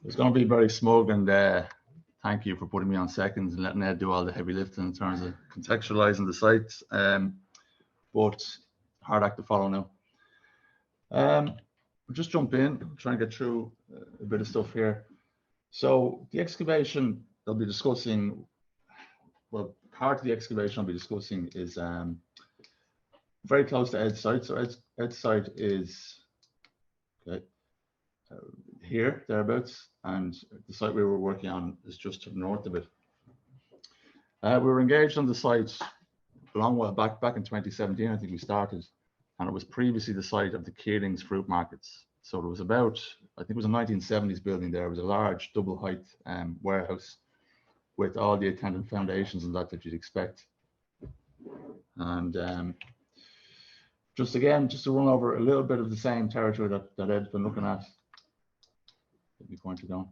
It's going to be very smug, and thank you for putting me on seconds and letting Ed do all the heavy lifting in terms of contextualizing the sites. But hard act to follow now. We'll just jump in, try and get through a bit of stuff here. So the excavation they'll be discussing, well, part of the excavation I'll be discussing is very close to Ed's site. So Ed's site is here, thereabouts, and the site we were working on is just to the north of it. We were engaged on the site a long while back in 2017, I think we started, and it was previously the site of the Keeling's fruit markets. So it was about, I think it was a 1970s building there. It was a large double height warehouse with all the attendant foundations and that you'd expect. And just to run over a little bit of the same territory that Ed's been looking at. Get me pointed on.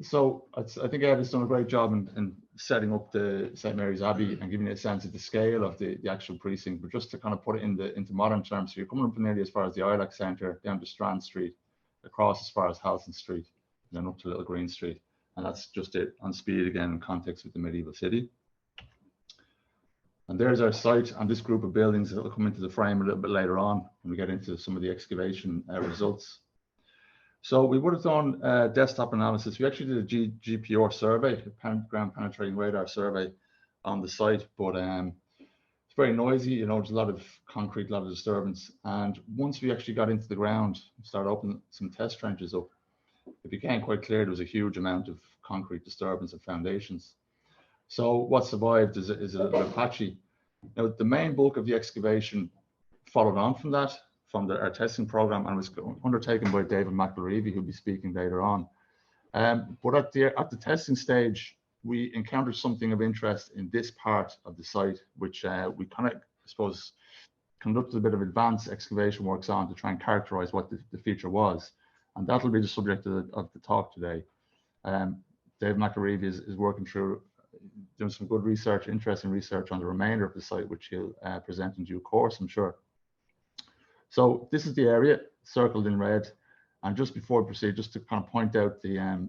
So I think Ed has done a great job in setting up the St. Mary's Abbey and giving you a sense of the scale of the actual precinct. But just to kind of put it into modern terms, so you're coming up nearly as far as the Ilex Centre, down to Strand Street, across as far as Halton Street, and then up to Little Green Street. And that's just it on speed again in context with the medieval city. And there's our site and this group of buildings that will come into the frame a little bit later on when we get into some of the excavation results. So we would have done desktop analysis. We actually did a GPR survey, a ground penetrating radar survey on the site, but it's very noisy. You know, there's a lot of concrete, a lot of disturbance. And once we actually got into the ground, started opening some test trenches up, it became quite clear there was a huge amount of concrete disturbance of foundations. So what survived is a little bit patchy. Now, the main bulk of the excavation followed on from that, from our testing program, and was undertaken by David McElreevy, who'll be speaking later on. But at the testing stage, we encountered something of interest in this part of the site, which we kind of, I suppose, conducted a bit of advanced excavation works on to try and characterize what the feature was. And that'll be the subject of the talk today. Dave McElreevy is working through doing some good research, interesting research on the remainder of the site, which he'll present in due course, I'm sure. So this is the area circled in red. And just before we proceed, just to kind of point out the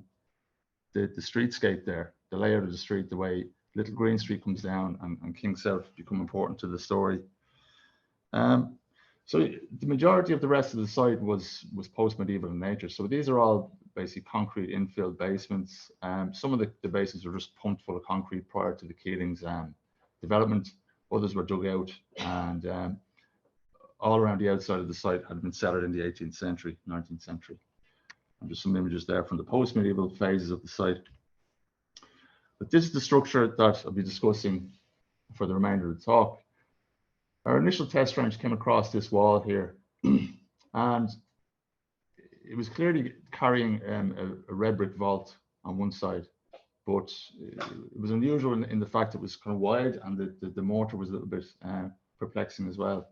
streetscape there, the layout of the street, the way Little Green Street comes down and King South become important to the story. So the majority of the rest of the site was post-medieval in nature. So these are all basically concrete infilled basements. Some of the basements were just pumped full of concrete prior to the Keeling's development. Others were dug out, and all around the outside of the site had been settled in the 18th century, 19th century. And just some images there from the post-medieval phases of the site. But this is the structure that I'll be discussing for the remainder of the talk. Our initial test trench came across this wall here, and it was clearly carrying a red brick vault on one side, but it was unusual in the fact it was kind of wide, and the mortar was a little bit perplexing as well.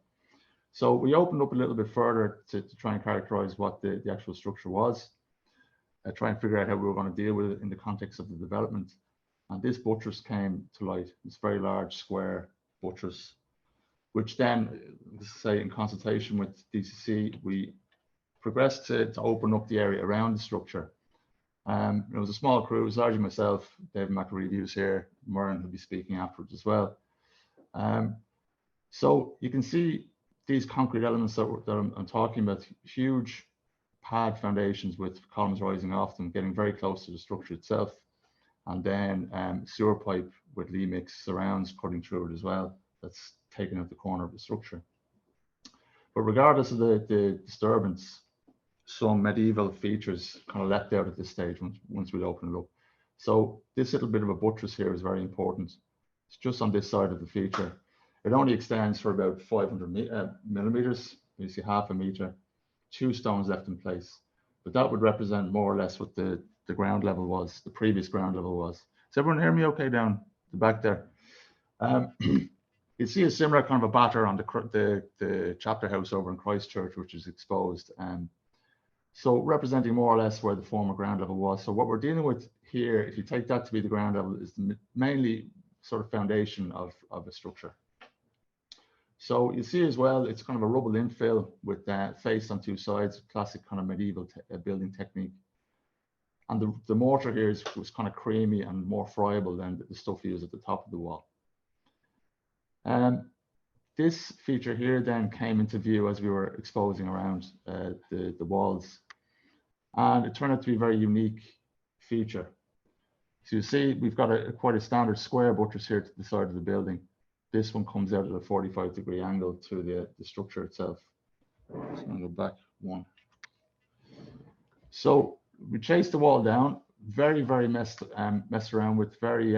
So we opened up a little bit further to try and characterize what the actual structure was, try and figure out how we were going to deal with it in the context of the development. And this buttress came to light, this very large square buttress, which then, say, in consultation with DCC, we progressed to open up the area around the structure. It was a small crew. It was largely myself, David McElreevy, who's here, Murren, who'll be speaking afterwards as well. So you can see these concrete elements that I'm talking about, huge pad foundations with columns rising off them, getting very close to the structure itself. And then sewer pipe with Lee mix surrounds cutting through it as well. That's taking out the corner of the structure. But regardless of the disturbance, some medieval features kind of left out at this stage once we open it up. So this little bit of a buttress here is very important. It's just on this side of the feature. It only extends for about 500 millimeters, you see half a meter, 2 stones left in place. But that would represent more or less what the ground level was, the previous ground level was. Does everyone hear me okay down the back there? You see a similar kind of a batter on the chapter house over in Christchurch, which is exposed. So representing more or less where the former ground level was. So what we're dealing with here, if you take that to be the ground level, is mainly sort of foundation of a structure. So you see as well, it's kind of a rubble infill with face on 2 sides, classic kind of medieval building technique. And the mortar here was kind of creamy and more friable than the stuff used at the top of the wall. This feature here then came into view as we were exposing around the walls. And it turned out to be a very unique feature. So you see, we've got quite a standard square buttress here to the side of the building. This one comes out at a 45-degree angle through the structure itself. So I'm going to go back one. So we chased the wall down, very messed around with, very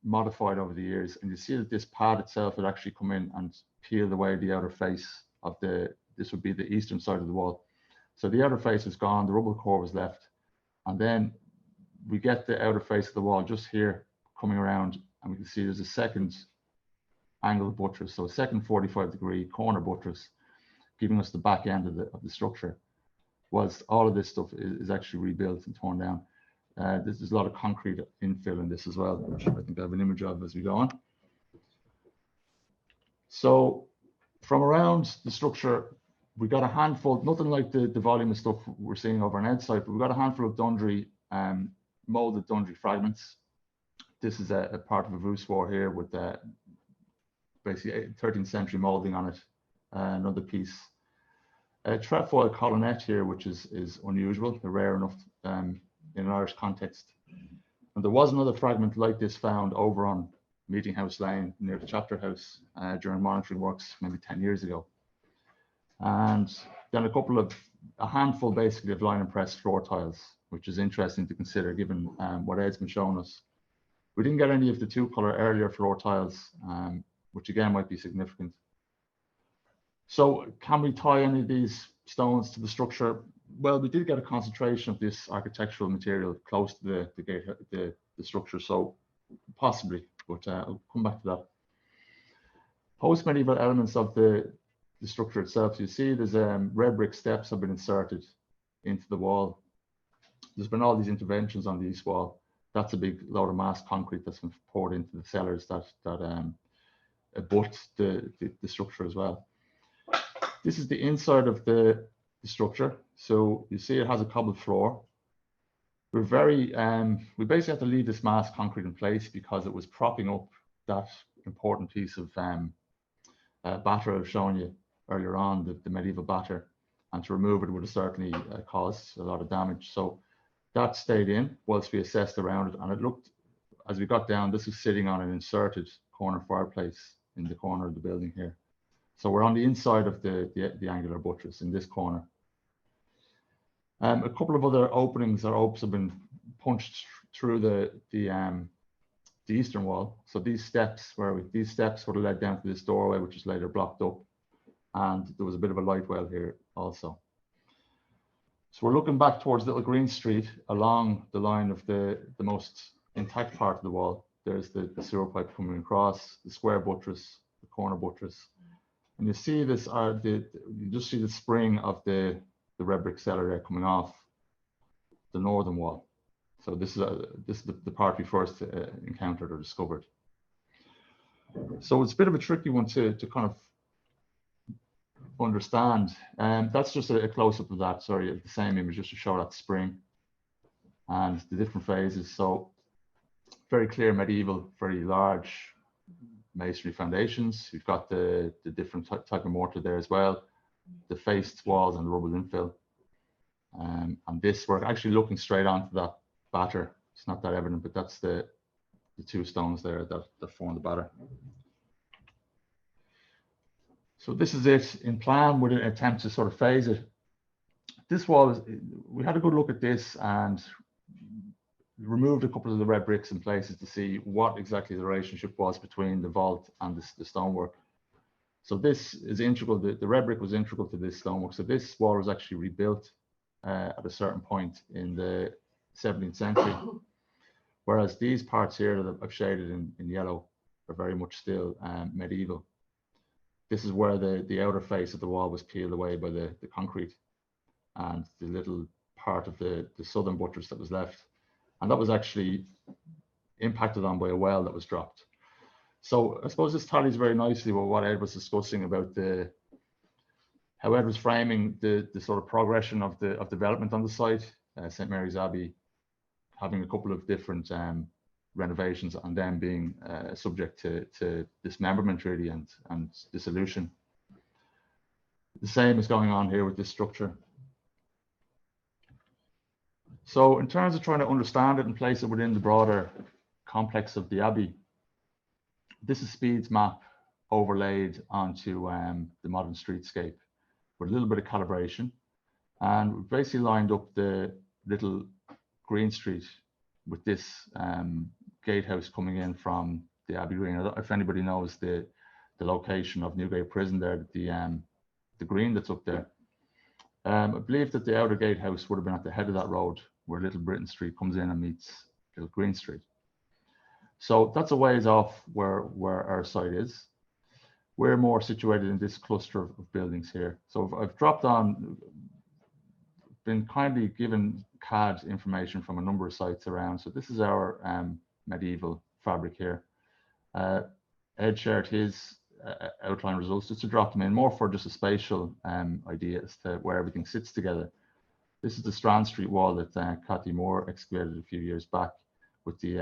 modified over the years. And you see that this pad itself had actually come in and peeled away the outer face of this would be the eastern side of the wall. So the outer face was gone, the rubble core was left. And then we get the outer face of the wall just here coming around, and we can see there's a second angled buttress. So a second 45-degree corner buttress, giving us the back end of the structure. Whilst all of this stuff is actually rebuilt and torn down. There's a lot of concrete infill in this as well, which I think I have an image of as we go on. So from around the structure, we got a handful, nothing like the volume of stuff we're seeing over on outside, but we got a handful of Dundry, molded Dundry fragments. This is a part of a voussoir here with basically 13th century molding on it. Another piece. A trefoil colonnette here, which is unusual, rare enough in an Irish context. And there was another fragment like this found over on Meeting House Lane near the Chapter House during monitoring works maybe 10 years ago. And then a handful basically of line and press floor tiles, which is interesting to consider given what Ed's been showing us. We didn't get any of the two-color earlier floor tiles, which again might be significant. So can we tie any of these stones to the structure? Well, we did get a concentration of this architectural material close to the structure, so possibly, but I'll come back to that. Post-medieval elements of the structure itself. You see there's red brick steps have been inserted into the wall. There's been all these interventions on the east wall. That's a big load of mass concrete that's been poured into the cellars that abut the structure as well. This is the inside of the structure. So you see it has a cobbled floor. We're we basically have to leave this mass concrete in place because it was propping up that important piece of batter I was showing you earlier on, the medieval batter, and to remove it would have certainly caused a lot of damage. So that stayed in whilst we assessed around it, and it looked, as we got down, this was sitting on an inserted corner fireplace in the corner of the building here. So we're on the inside of the angular buttress in this corner. A couple of other openings or opes have been punched through the eastern wall. So these steps would have led down to this doorway, which is later blocked up. And there was a bit of a light well here also. So we're looking back towards Little Green Street along the line of the most intact part of the wall. There's the sewer pipe coming across, the square buttress, the corner buttress. And you see this, you just see the spring of the red brick cellar there coming off the northern wall. So this is the part we first encountered or discovered. So it's a bit of a tricky one to kind of understand. That's just a close-up of that, sorry, the same image, just to show that spring and the different phases. So very clear medieval, very large masonry foundations. We've got the different type of mortar there as well, the faced walls and the rubble infill. And this, we're actually looking straight onto that batter. It's not that evident, but that's the two stones there that form the batter. So this is it in plan with an attempt to sort of phase it. This wall, we had a good look at this and removed a couple of the red bricks in places to see what exactly the relationship was between the vault and the stonework. So this is integral, the red brick was integral to this stonework. So this wall was actually rebuilt at a certain point in the 17th century. Whereas these parts here that I've shaded in yellow are very much still medieval. This is where the outer face of the wall was peeled away by the concrete, and the little part of the southern buttress that was left. And that was actually impacted on by a well that was dropped. So I suppose this tallies very nicely with what Ed was discussing about how Ed was framing the sort of progression of development on the site. St. Mary's Abbey having a couple of different renovations and then being subject to dismemberment really and dissolution. The same is going on here with this structure. So in terms of trying to understand it and place it within the broader complex of the Abbey, this is Speed's map overlaid onto the modern streetscape with a little bit of calibration. And we've basically lined up the little Green Street with this gatehouse coming in from the Abbey Green. I don't know if anybody knows the location of Newgate Prison there, the green that's up there. I believe that the outer gatehouse would have been at the head of that road where Little Britain Street comes in and meets Little Green Street. So that's a ways off where our site is. We're more situated in this cluster of buildings here. So I've dropped on, been kindly given CAD information from a number of sites around. So this is our medieval fabric here. Ed shared his outline results just to drop them in more for just a spatial idea as to where everything sits together. This is the Strand Street wall that Cathy Moore excavated a few years back with the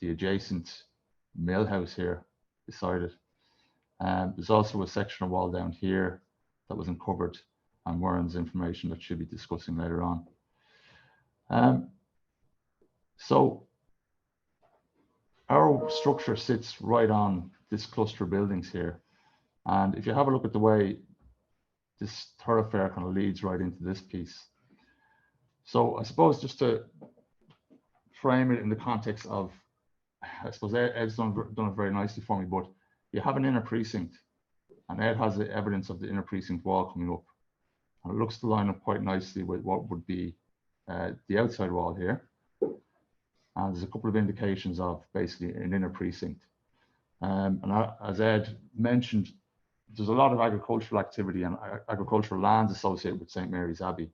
adjacent mill house here beside it. There's also a section of wall down here that was uncovered, and Warren's information that she'll be discussing later on. So our structure sits right on this cluster of buildings here. And if you have a look at the way this thoroughfare kind of leads right into this piece. So I suppose just to frame it in the context of, I suppose Ed's done it very nicely for me, but you have an inner precinct, and Ed has the evidence of the inner precinct wall coming up. And it looks to line up quite nicely with what would be the outside wall here. And there's a couple of indications of basically an inner precinct. And as Ed mentioned, there's a lot of agricultural activity and agricultural lands associated with St. Mary's Abbey.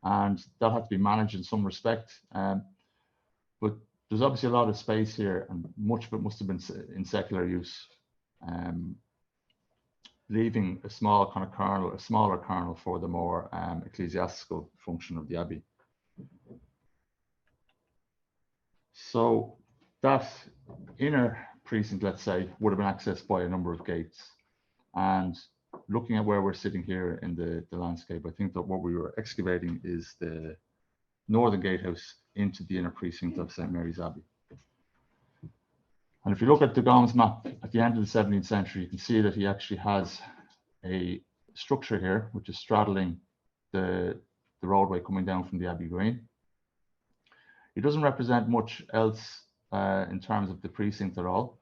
And that had to be managed in some respect. But there's obviously a lot of space here, and much of it must have been in secular use, leaving a small kind of kernel, a smaller kernel for the more ecclesiastical function of the Abbey. So that inner precinct, let's say, would have been accessed by a number of gates. And looking at where we're sitting here in the landscape, I think that what we were excavating is the northern gatehouse into the inner precinct of St. Mary's Abbey. And if you look at de Gaulm's map at the end of the 17th century, you can see that he actually has a structure here, which is straddling the roadway coming down from the Abbey Green. It doesn't represent much else in terms of the precinct at all.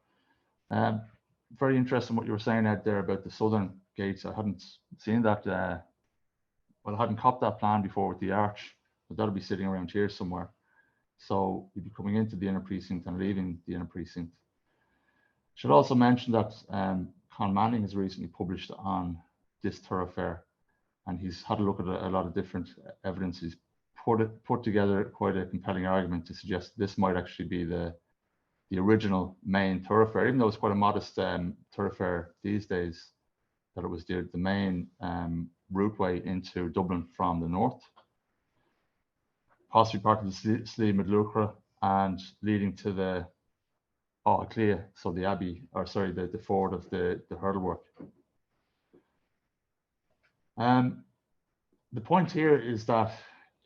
Very interesting what you were saying, Ed, there about the southern gates. I hadn't seen that. Well, I hadn't copped that plan before with the arch, but that'll be sitting around here somewhere. So you'd be coming into the inner precinct and leaving the inner precinct. Should also mention that Con Manning has recently published on this thoroughfare, and he's had a look at a lot of different evidence. He's put together quite a compelling argument to suggest this might actually be the original main thoroughfare, even though it's quite a modest thoroughfare these days, that it was the main routeway into Dublin from the north, possibly part of the Slieve Midlucra, and leading to the Clea, so the Abbey, or sorry, the ford of the Hurdleworth. The point here is that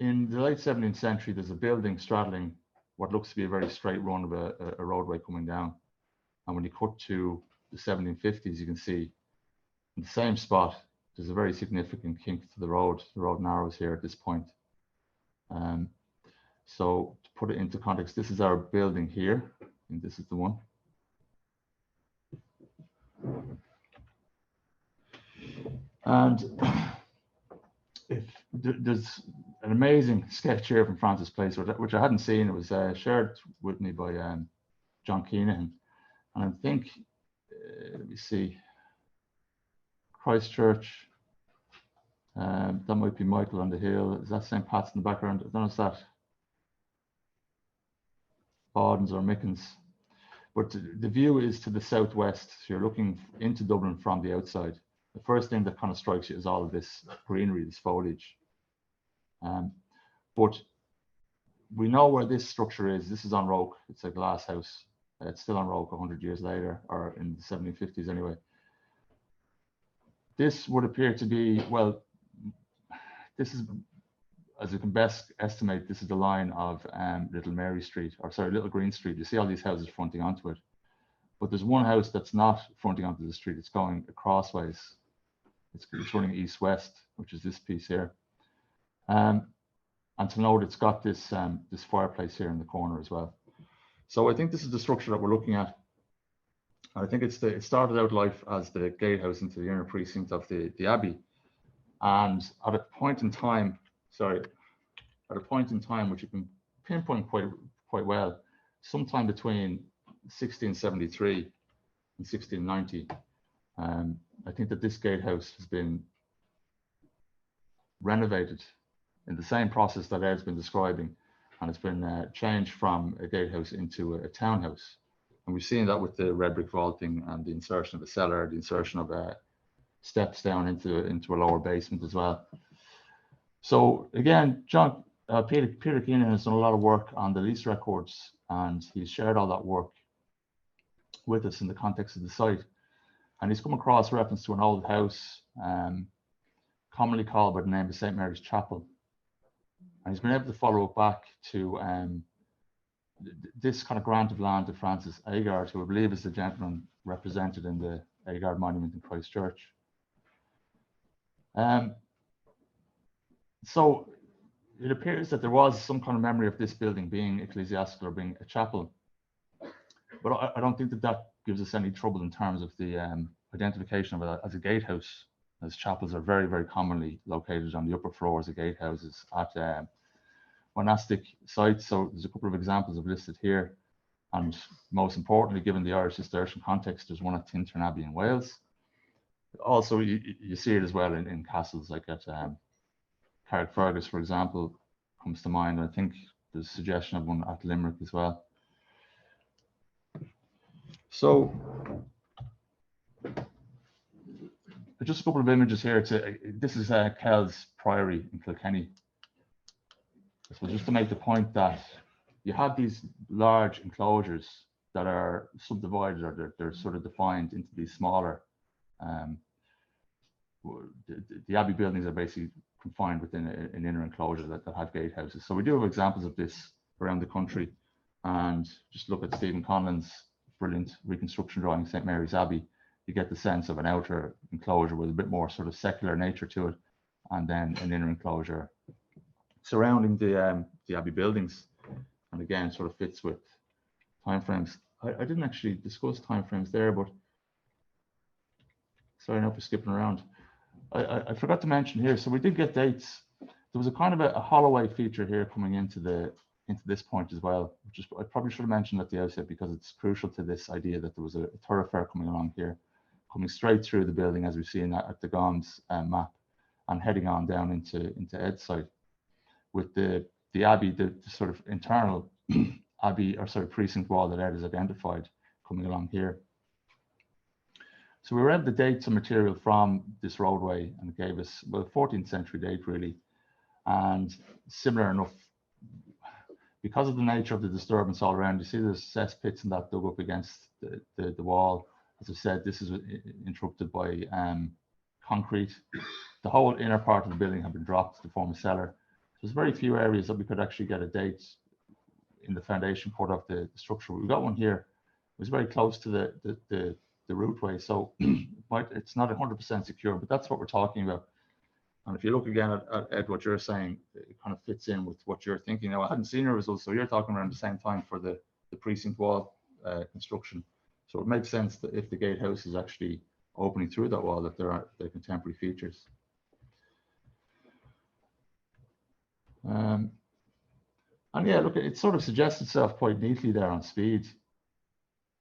in the late 17th century, there's a building straddling what looks to be a very straight run of a roadway coming down. And when you cut to the 1750s, you can see in the same spot, there's a very significant kink to the road. The road narrows here at this point. So to put it into context, this is our building here, and this is the one. And there's an amazing sketch here from Francis Place, which I hadn't seen. It was shared with me by John Keenan. And I think, let me see, Christchurch, that might be Michael on the Hill. Is that St. Pat's in the background? I don't know if that Audens or Mickens. But the view is to the southwest. So you're looking into Dublin from the outside. The first thing that kind of strikes you is all of this greenery, this foliage. But we know where this structure is. This is on Roke. It's a glass house. It's still on Roke 100 years later, or in the 1750s anyway. This would appear to be, well, this is, as you can best estimate, this is the line of Little Mary Street, or sorry, Little Green Street. You see all these houses fronting onto it. But there's one house that's not fronting onto the street. It's going crossways. It's running east-west, which is this piece here. And to note, it's got this this fireplace here in the corner as well. So I think this is the structure that we're looking at. I think it started out life as the gatehouse into the inner precinct of the abbey. And at a point in time, which you can pinpoint quite well, sometime between 1673 and 1690, I think that this gatehouse has been renovated in the same process that Ed's been describing, and it's been changed from a gatehouse into a townhouse. And we've seen that with the red brick vaulting and the insertion of a cellar, the insertion of steps down into a lower basement as well. So again, Peter Keenan has done a lot of work on the lease records, and he's shared all that work with us in the context of the site. And he's come across reference to an old house, commonly called by the name of St. Mary's Chapel. And he's been able to follow it back to this kind of grant of land to Francis Agard, who I believe is the gentleman represented in the Agard monument in Christchurch. So it appears that there was some kind of memory of this building being ecclesiastical or being a chapel. But I don't think that gives us any trouble in terms of the identification of it as a gatehouse, as chapels are very, very commonly located on the upper floors of gatehouses at monastic sites. So there's a couple of examples I've listed here. And most importantly, given the Irish Cistercian context, there's one at Tintern Abbey in Wales. Also, you see it as well in castles like at Carrickfergus, for example, comes to mind. I think there's a suggestion of one at Limerick as well. So just a couple of images here. This is Kells Priory in Kilkenny. So just to make the point that you have these large enclosures that are subdivided, or they're sort of defined into these smaller. The abbey buildings are basically confined within an inner enclosure that have gatehouses. So we do have examples of this around the country. And just look at Stephen Conlon's brilliant reconstruction drawing of St. Mary's Abbey. You get the sense of an outer enclosure with a bit more sort of secular nature to it, and then an inner enclosure surrounding the abbey buildings. And again, sort of fits with timeframes. I didn't actually discuss timeframes there, but sorry now for skipping around. I forgot to mention here, so we did get dates. There was a kind of a Holloway feature here coming into this point as well, which is, I probably should have mentioned at the outset because it's crucial to this idea that there was a thoroughfare coming along here, coming straight through the building as we see in that at the Gomes map, and heading on down into Ed's site, with the abbey, the sort of internal abbey, or sorry, precinct wall that Ed has identified coming along here. So we were able to date some material from this roadway, and it gave us, well, 14th century date really, and similar enough, because of the nature of the disturbance all around. You see there's cesspits and that dug up against the wall. As I said, this is interrupted by concrete. The whole inner part of the building had been dropped to form a cellar. There's very few areas that we could actually get a date in the foundation part of the structure. We've got one here. It was very close to the rootway, so it's not 100% secure, but that's what we're talking about. And if you look again at Ed, what you're saying, it kind of fits in with what you're thinking. Now, I hadn't seen your results, so you're talking around the same time for the precinct wall construction. So it makes sense that if the gatehouse is actually opening through that wall, that there are the contemporary features. And yeah, look, it sort of suggests itself quite neatly there on speed.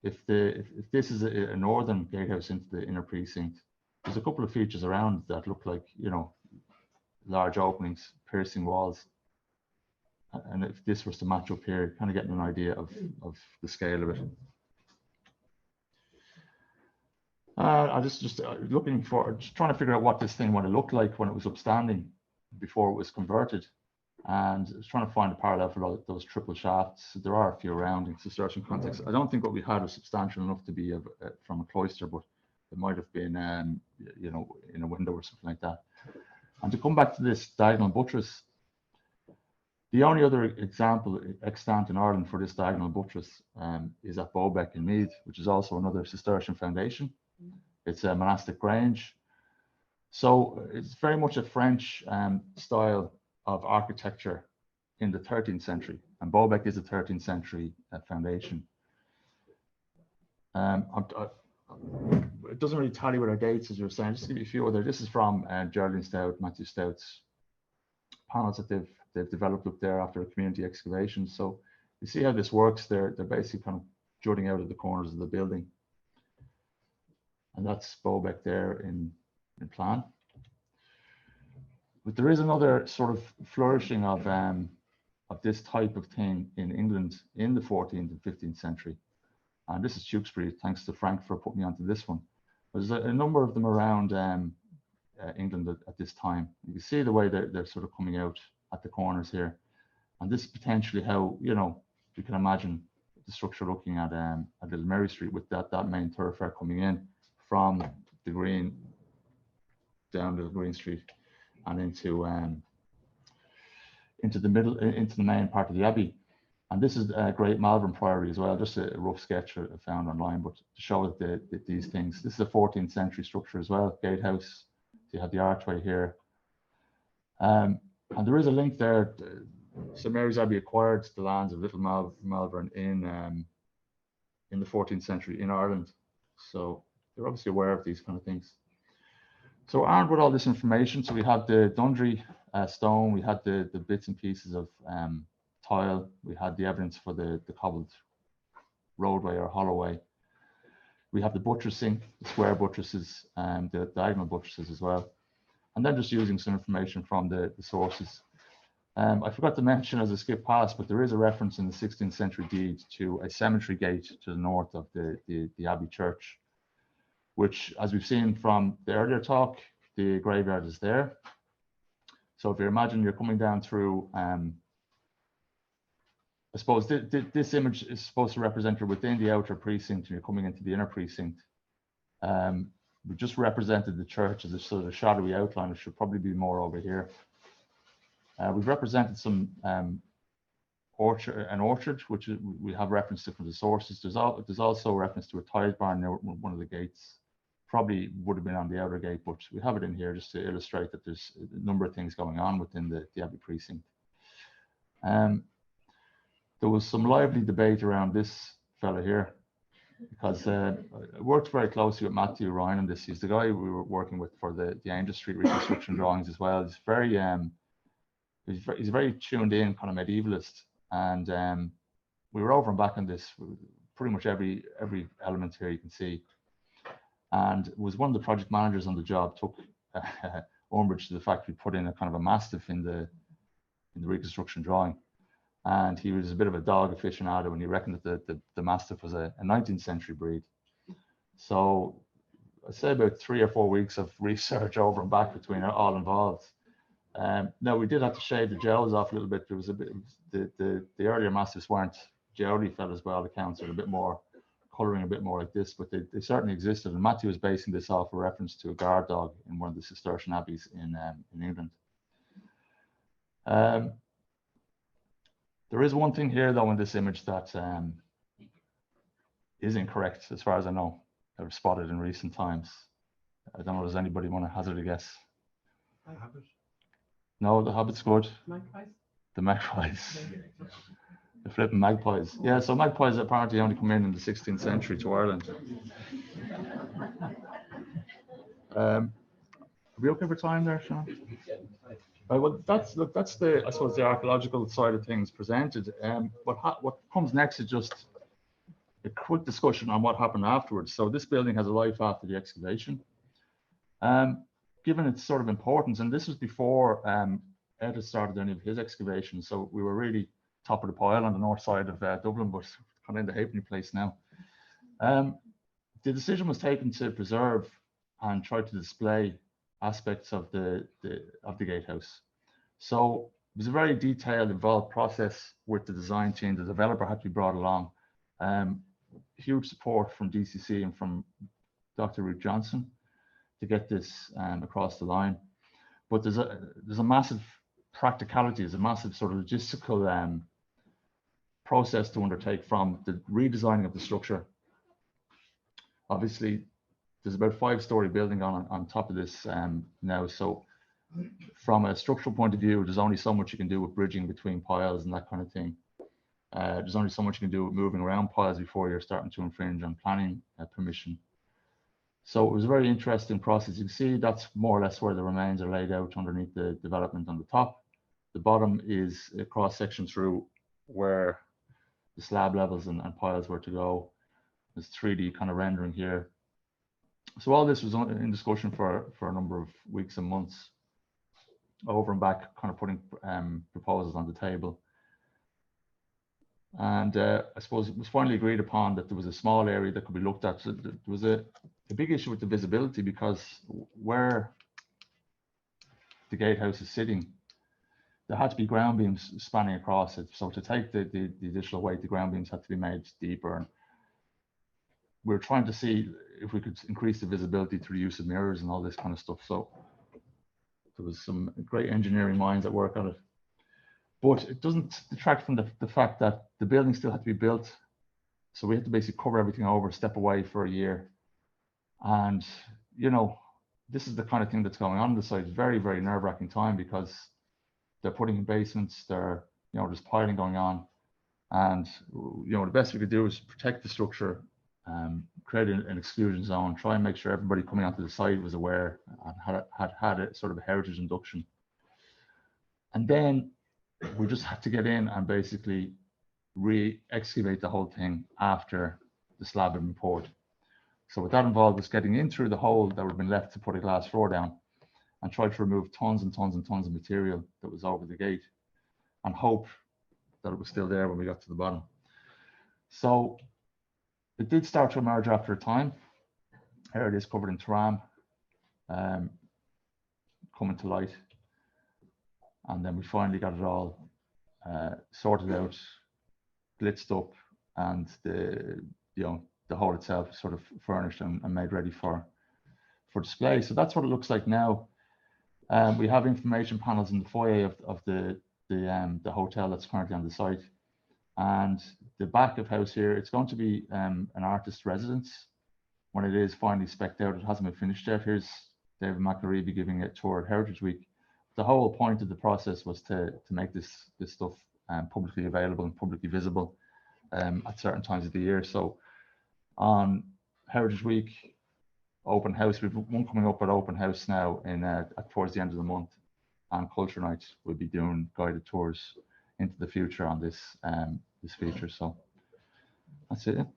If this is a northern gatehouse into the inner precinct, there's a couple of features around that look like, you know, large openings, piercing walls. And if this was to match up here, kind of getting an idea of the scale of it. I just looking for, just trying to figure out what this thing would have looked like when it was upstanding before it was converted. and I was trying to find a parallel for those triple shafts. There are a few around in Cistercian context. I don't think what we had was substantial enough to be from a cloister, but it might have been, you know, in a window or something like that. And to come back to this diagonal buttress, the only other example extant in Ireland for this diagonal buttress is at Bowbeck in Meath, which is also another Cistercian foundation. It's a monastic grange. So it's very much a French style of architecture in the 13th century, and Bowbeck is a 13th century foundation. It doesn't really tally with our dates, as you were saying. Just to give you a few other. This is from Geraldine Stout, Matthew Stout's panels that they've developed up there after a community excavation. So you see how this works. They're basically kind of jutting out of the corners of the building, and that's Bowbeck there in plan. But there is another sort of flourishing of this type of thing in England in the 14th and 15th century. And this is Tewkesbury, thanks to Frank for putting me onto this one. There's a number of them around England at this time. You can see the way they're sort of coming out at the corners here. And this is potentially how, you know, you can imagine the structure looking at Little Mary Street with that main thoroughfare coming in from the Green down to Green Street and into the middle, into the main part of the Abbey. And this is Great Malvern Priory as well, just a rough sketch I found online, but to show that these things, this is a 14th century structure as well, gatehouse. So you have the archway here. And there is a link there. St Mary's Abbey acquired the lands of Little Malvern in the 14th century in Ireland. So they're obviously aware of these kind of things. So armed with all this information, so we have the Dundry stone, we had the bits and pieces of tile, we had the evidence for the cobbled roadway or holloway. We have the buttressing, the square buttresses, and the diagonal buttresses as well. And then just using some information from the sources. I forgot to mention as I skipped past, but there is a reference in the 16th century deed to a cemetery gate to the north of the Abbey Church, which, as we've seen from the earlier talk, the graveyard is there. So if you imagine you're coming down through, I suppose this image is supposed to represent you're within the outer precinct and you're coming into the inner precinct. We just represented the church as a sort of shadowy outline. It should probably be more over here. We've represented some an orchard, which we have reference to from the sources. There's also reference to a tithe barn near one of the gates. Probably would have been on the outer gate, but we have it in here just to illustrate that there's a number of things going on within the Abbey precinct. There was some lively debate around this fella here, because I worked very closely with Matthew Ryan on this. He's the guy we were working with for the Angel Street reconstruction drawings as well. He's very he's very tuned in, kind of medievalist, and we were over and back on this. Pretty much every element here you can see. And was one of the project managers on the job took umbrage to the fact we put in a kind of a mastiff in the reconstruction drawing, and he was a bit of a dog aficionado, and he reckoned that the mastiff was a 19th century breed. So I'd say about 3 or 4 weeks of research over and back between all involved. Now we did have to shave the jowls off a little bit. There was a bit the earlier mastiffs weren't jowly fellas by all accounts, or a bit more colouring a bit more like this, but they certainly existed. And Matthew was basing this off a reference to a guard dog in one of the Cistercian abbeys in England. There is one thing here though in this image that is incorrect as far as I know. I've spotted in recent times. I don't know, does anybody want to hazard a guess? I have it. No, the Hobbit's good. Magpies? The magpies. The flipping magpies. Yeah, so magpies apparently only come in the 16th century to Ireland. Are we okay for time there, Sean? Well, that's the, I suppose, the archaeological side of things presented. What comes next is just a quick discussion on what happened afterwards. So this building has a life after the excavation. Given its sort of importance, and this was before Ed had started any of his excavations, so we were really top of the pile on the north side of Dublin, but kind of in the halfpenny place now. The decision was taken to preserve and try to display aspects of the gatehouse. So was a very detailed, involved process with the design team. The developer had to be brought along. Huge support from DCC and from Dr. Ruth Johnson to get this across the line. But there's a massive practicality, there's a massive sort of logistical process to undertake from the redesigning of the structure. Obviously, there's about a 5-story building on top of this now. So from a structural point of view, there's only so much you can do with bridging between piles and that kind of thing. There's only so much you can do with moving around piles before you're starting to infringe on planning permission. So it was a very interesting process. You can see that's more or less where the remains are laid out underneath the development on the top. The bottom is a cross section through where the slab levels and piles were to go. There's 3D kind of rendering here. So all this was in discussion for a number of weeks and months, over and back, kind of putting proposals on the table. And I suppose it was finally agreed upon that there was a small area that could be looked at. So there was a big issue with the visibility, because where the gatehouse is sitting, there had to be ground beams spanning across it. So to take the additional weight, the ground beams had to be made deeper. And we were trying to see if we could increase the visibility through the use of mirrors and all this kind of stuff. So there was some great engineering minds that work on it. But it doesn't detract from the fact that the building still had to be built. So we had to basically cover everything over, step away for a year. And, you know, this is the kind of thing that's going on the site. Very, very nerve-wracking time, because they're putting in basements, there's piling going on. And, the best we could do is protect the structure, create an exclusion zone, try and make sure everybody coming onto the site was aware and had a sort of a heritage induction. And then we just had to get in and basically re-excavate the whole thing after the slab had been poured. So what that involved was getting in through the hole that would have been left to put a glass floor down, and try to remove tons and tons and tons of material that was over the gate, and hope that it was still there when we got to the bottom. So it did start to emerge after a time. Here it is, covered in tram, coming to light. And then we finally got it all sorted out, blitzed up, and the hole itself sort of furnished and made ready for display. So that's what it looks like now. We have information panels in the foyer of the hotel that's currently on the site. And the back of house here, it's going to be an artist's residence when it is finally spec'd out. It hasn't been finished yet. Here's David McAreeby giving a tour at Heritage Week. The whole point of the process was to make this stuff publicly available and publicly visible at certain times of the year. So on Heritage Week, open house, we've one coming up at open house now towards the end of the month, and Culture Nights will be doing guided tours into the future on this feature. So that's it. Yeah.